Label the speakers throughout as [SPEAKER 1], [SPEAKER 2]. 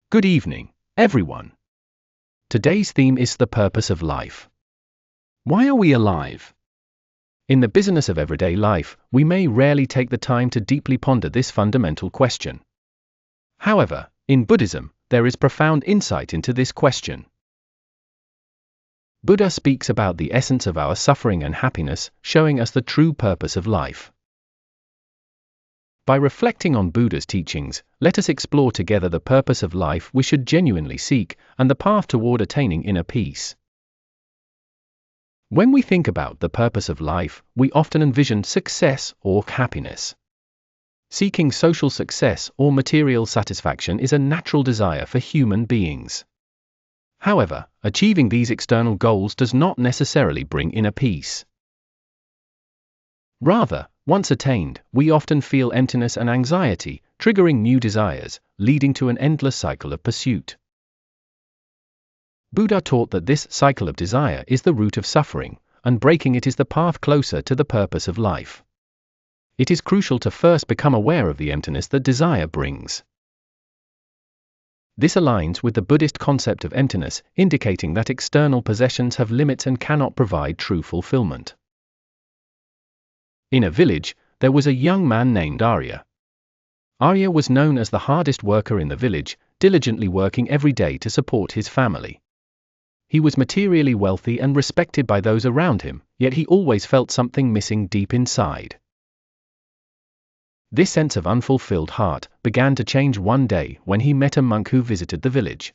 [SPEAKER 1] Good evening, everyone. Today's theme is the purpose of life. Why are we alive? In the business of everyday life, we may rarely take the time to deeply ponder this fundamental question. However, in Buddhism, there is profound insight into this question. Buddha speaks about the essence of our suffering and happiness, showing us the true purpose of life. By reflecting on Buddha's teachings, let us explore together the purpose of life we should genuinely seek, and the path toward attaining inner peace. When we think about the purpose of life, we often envision success or happiness. Seeking social success or material satisfaction is a natural desire for human beings. However, achieving these external goals does not necessarily bring inner peace. Rather, once attained, we often feel emptiness and anxiety, triggering new desires, leading to an endless cycle of pursuit. Buddha taught that this cycle of desire is the root of suffering, and breaking it is the path closer to the purpose of life. It is crucial to first become aware of the emptiness that desire brings. This aligns with the Buddhist concept of emptiness, indicating that external possessions have limits and cannot provide true fulfillment. In a village, there was a young man named Arya. Arya was known as the hardest worker in the village, diligently working every day to support his family. He was materially wealthy and respected by those around him, yet he always felt something missing deep inside. This sense of unfulfilled heart began to change one day when he met a monk who visited the village.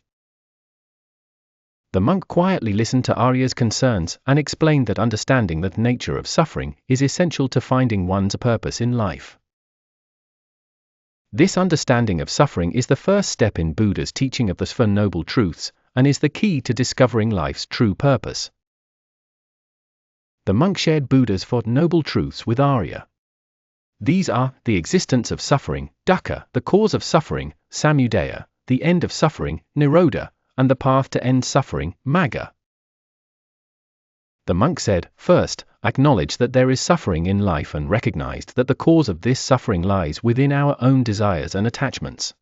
[SPEAKER 1] The monk quietly listened to Arya's concerns and explained that understanding the nature of suffering is essential to finding one's purpose in life. This understanding of suffering is the first step in Buddha's teaching of the Four Noble Truths, and is the key to discovering life's true purpose. The monk shared Buddha's Four Noble Truths with Arya. These are the existence of suffering, dukkha, the cause of suffering, samudaya, the end of suffering, nirodha, and the path to end suffering, magga. The monk said, first, acknowledge that there is suffering in life and recognized that the cause of this suffering lies within our own desires and attachments.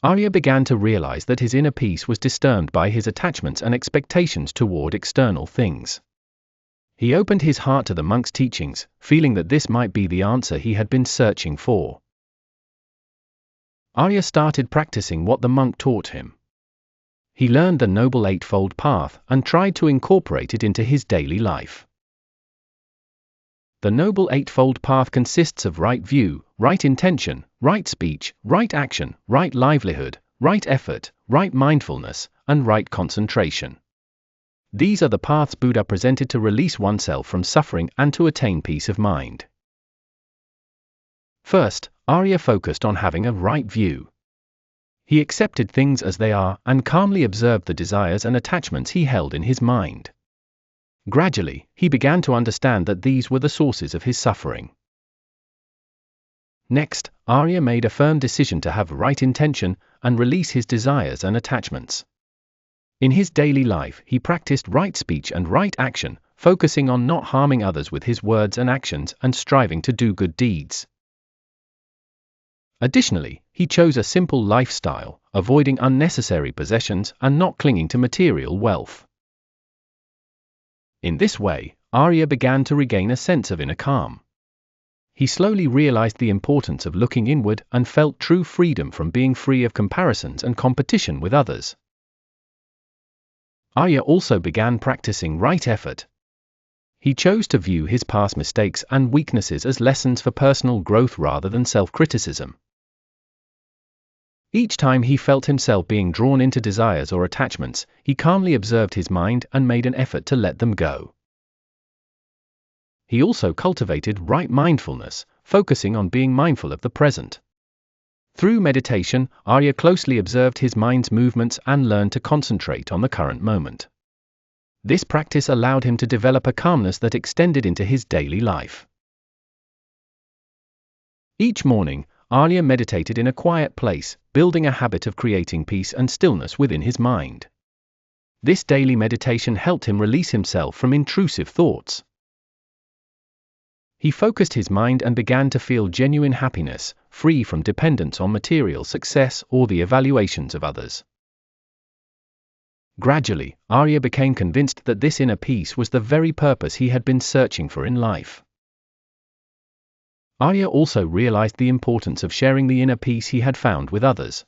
[SPEAKER 1] Arya began to realize that his inner peace was disturbed by his attachments and expectations toward external things. He opened his heart to the monk's teachings, feeling that this might be the answer he had been searching for. Arya started practicing what the monk taught him. He learned the Noble Eightfold Path and tried to incorporate it into his daily life. The Noble Eightfold Path consists of right view, right intention, right speech, right action, right livelihood, right effort, right mindfulness, and right concentration. These are the paths Buddha presented to release oneself from suffering and to attain peace of mind. First, Arya focused on having a right view. He accepted things as they are and calmly observed the desires and attachments he held in his mind. Gradually, he began to understand that these were the sources of his suffering. Next, Arya made a firm decision to have right intention and release his desires and attachments. In his daily life, he practiced right speech and right action, focusing on not harming others with his words and actions and striving to do good deeds. Additionally, he chose a simple lifestyle, avoiding unnecessary possessions and not clinging to material wealth. In this way, Arya began to regain a sense of inner calm. He slowly realized the importance of looking inward and felt true freedom from being free of comparisons and competition with others. Arya also began practicing right effort. He chose to view his past mistakes and weaknesses as lessons for personal growth rather than self-criticism. Each time he felt himself being drawn into desires or attachments, he calmly observed his mind and made an effort to let them go. He also cultivated right mindfulness, focusing on being mindful of the present. Through meditation, Arya closely observed his mind's movements and learned to concentrate on the current moment. This practice allowed him to develop a calmness that extended into his daily life. Each morning, Arya meditated in a quiet place, building a habit of creating peace and stillness within his mind. This daily meditation helped him release himself from intrusive thoughts. He focused his mind and began to feel genuine happiness, free from dependence on material success or the evaluations of others. Gradually, Arya became convinced that this inner peace was the very purpose he had been searching for in life. Arya also realized the importance of sharing the inner peace he had found with others.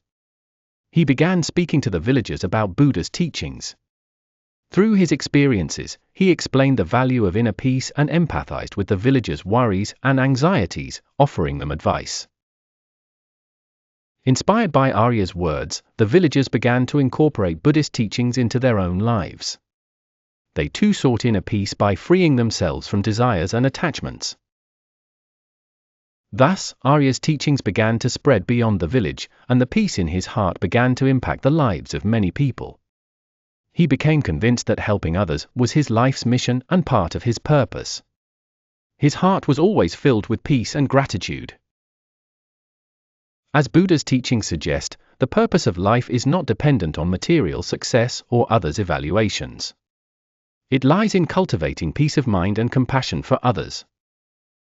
[SPEAKER 1] He began speaking to the villagers about Buddha's teachings. Through his experiences, he explained the value of inner peace and empathized with the villagers' worries and anxieties, offering them advice. Inspired by Arya's words, the villagers began to incorporate Buddhist teachings into their own lives. They too sought inner peace by freeing themselves from desires and attachments. Thus, Arya's teachings began to spread beyond the village, and the peace in his heart began to impact the lives of many people. He became convinced that helping others was his life's mission and part of his purpose. His heart was always filled with peace and gratitude. As Buddha's teachings suggest, the purpose of life is not dependent on material success or others' evaluations. It lies in cultivating peace of mind and compassion for others.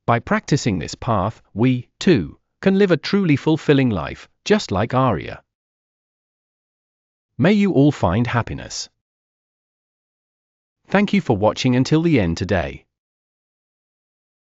[SPEAKER 1] By practicing this path, we, too, can live a truly fulfilling life, just like Arya. May you all find happiness. Thank you for watching until the end today.